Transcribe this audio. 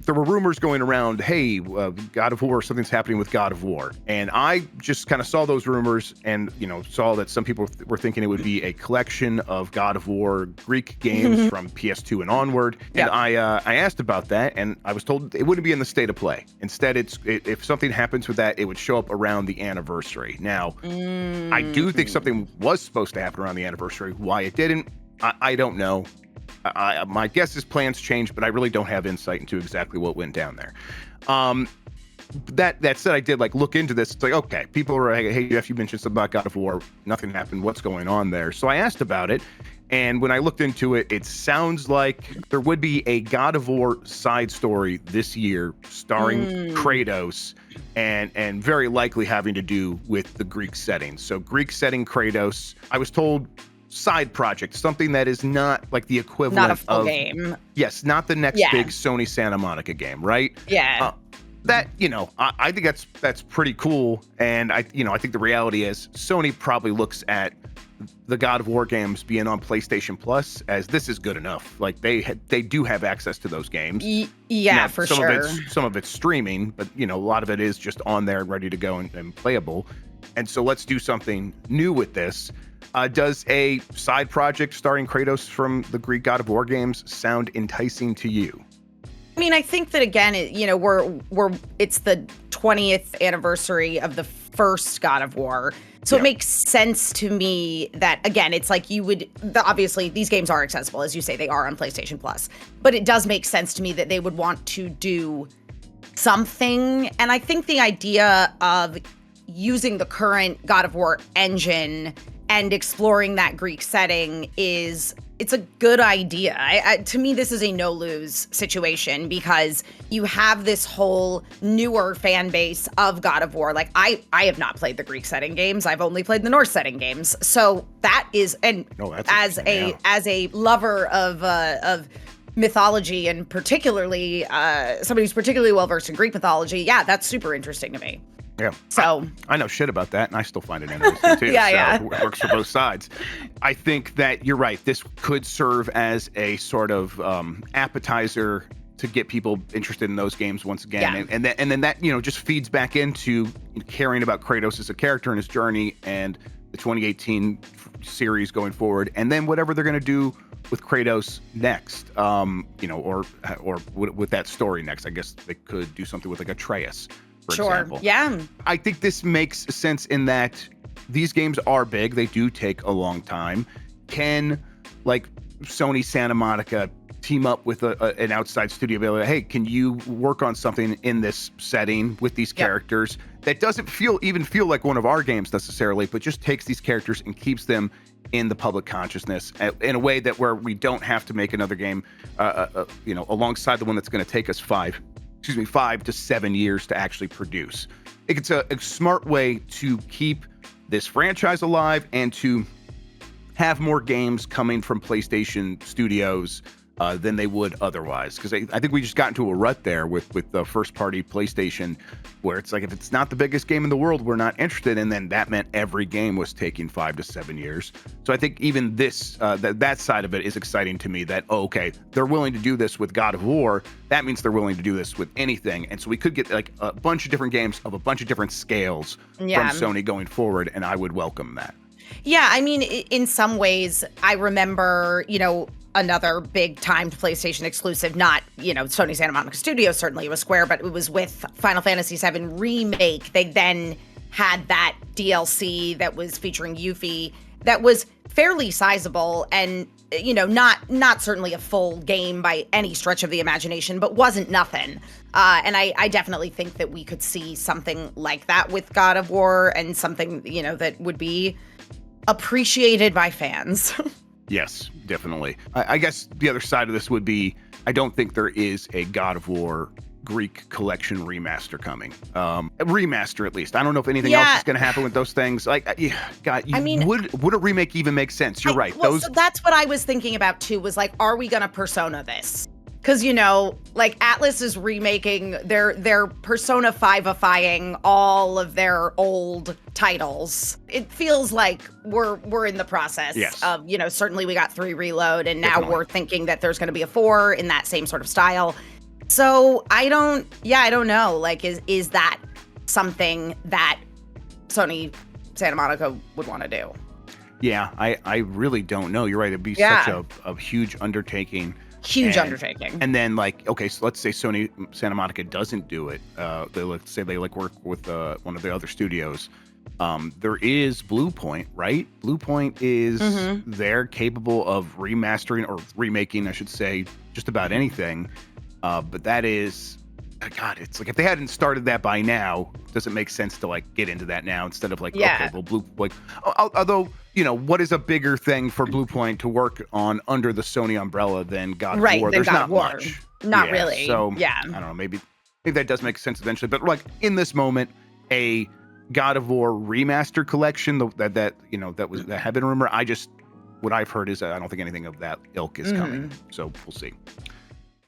there were rumors going around, hey, God of War, something's happening with God of War. And I just kind of saw those rumors and, saw that some people were thinking it would be a collection of God of War Greek games from PS2 and onward. And I asked about that, and I was told it wouldn't be in the state of play. Instead, if something happens with that, it would show up around the anniversary. Now, I do think something was supposed to happen around the anniversary. Why it didn't, I don't know. My guess is plans changed, but I really don't have insight into exactly what went down there. That said, I did look into this. It's like, okay, people were like, hey, Jeff, you mentioned something about God of War. Nothing happened. What's going on there? So I asked about it. And when I looked into it, it sounds like there would be a God of War side story this year starring Kratos and very likely having to do with the Greek setting. So Greek setting Kratos, I was told side project, something that is not like the equivalent of... Not a full game. Yes, not the next big Sony Santa Monica game, right? Yeah. That, I think that's pretty cool. And I think the reality is Sony probably looks at the God of War games being on PlayStation Plus as this is good enough. Like they do have access to those games. Yeah, now, for sure. Some Sure. of it's streaming, but a lot of it is just on there and ready to go and playable. And so let's do something new with this. Does a side project starring Kratos from the Greek God of War games sound enticing to you? I mean, I think that again, it's the 20th anniversary of the first God of War. So it makes sense to me that, again, it's like obviously these games are accessible. As you say, they are on PlayStation Plus. But it does make sense to me that they would want to do something. And I think the idea of using the current God of War engine and exploring that Greek setting it's a good idea. To me, this is a no-lose situation because you have this whole newer fan base of God of War. Like I have not played the Greek setting games. I've only played the Norse setting games. So that is, and as a lover of mythology and particularly somebody who's particularly well versed in Greek mythology, that's super interesting to me. Yeah. So I know shit about that, and I still find it interesting too. It works for both sides. I think that you're right. This could serve as a sort of appetizer to get people interested in those games once again, and then that just feeds back into caring about Kratos as a character and his journey and the 2018 series going forward, and then whatever they're going to do with Kratos next, or with that story next. I guess they could do something with Atreus. For example. Yeah. I think this makes sense in that these games are big. They do take a long time. Can Sony Santa Monica team up with an outside studio? Be like, hey, can you work on something in this setting with these characters that doesn't feel like one of our games necessarily, but just takes these characters and keeps them in the public consciousness in a way that where we don't have to make another game, alongside the one that's going to take us 5 to 7 years to actually produce. I think it's a smart way to keep this franchise alive and to have more games coming from PlayStation Studios than they would otherwise. Because I think we just got into a rut there with the first party PlayStation, where it's like, if it's not the biggest game in the world, we're not interested. And then that meant every game was taking 5 to 7 years. So I think even this, that side of it is exciting to me that, they're willing to do this with God of War. That means they're willing to do this with anything. And so we could get a bunch of different games of a bunch of different scales from Sony going forward. And I would welcome that. Yeah, I mean, in some ways, I remember, another big timed PlayStation exclusive, not, Sony Santa Monica Studios, certainly it was Square, but it was with Final Fantasy VII Remake. They then had that DLC that was featuring Yuffie that was fairly sizable and, not certainly a full game by any stretch of the imagination, but wasn't nothing. And I definitely think that we could see something like that with God of War and something, that would be appreciated by fans. Yes, definitely. I guess the other side of this would be, I don't think there is a God of War Greek collection remaster coming. A remaster, at least. I don't know if anything else is going to happen with those things. Would a remake even make sense? You're right. So that's what I was thinking about too, was are we going to Persona this? Because, Atlas is remaking, they're Persona 5ifying all of their old titles. It feels like we're in the process of, certainly we got 3 Reload, and now we're thinking that there's going to be a 4 in that same sort of style. So I don't know. Like, is that something that Sony Santa Monica would want to do? Yeah, I really don't know. You're right. It'd be such a huge undertaking. And then, like, okay, so let's say Sony Santa Monica doesn't do it. Let's say they work with one of the other studios. There is Blue Point, right? Blue Point is they're capable of remastering or remaking, I should say, just about anything. But that is, God, it's like if they hadn't started that by now, does it make sense to like get into that now instead of like, okay, well, although, what is a bigger thing for Blue Point to work on under the Sony umbrella than God of War? There's not much. Not really. So I don't know, maybe that does make sense eventually. But like in this moment, a God of War remaster collection that had been rumored. What I've heard is I don't think anything of that ilk is coming. So we'll see.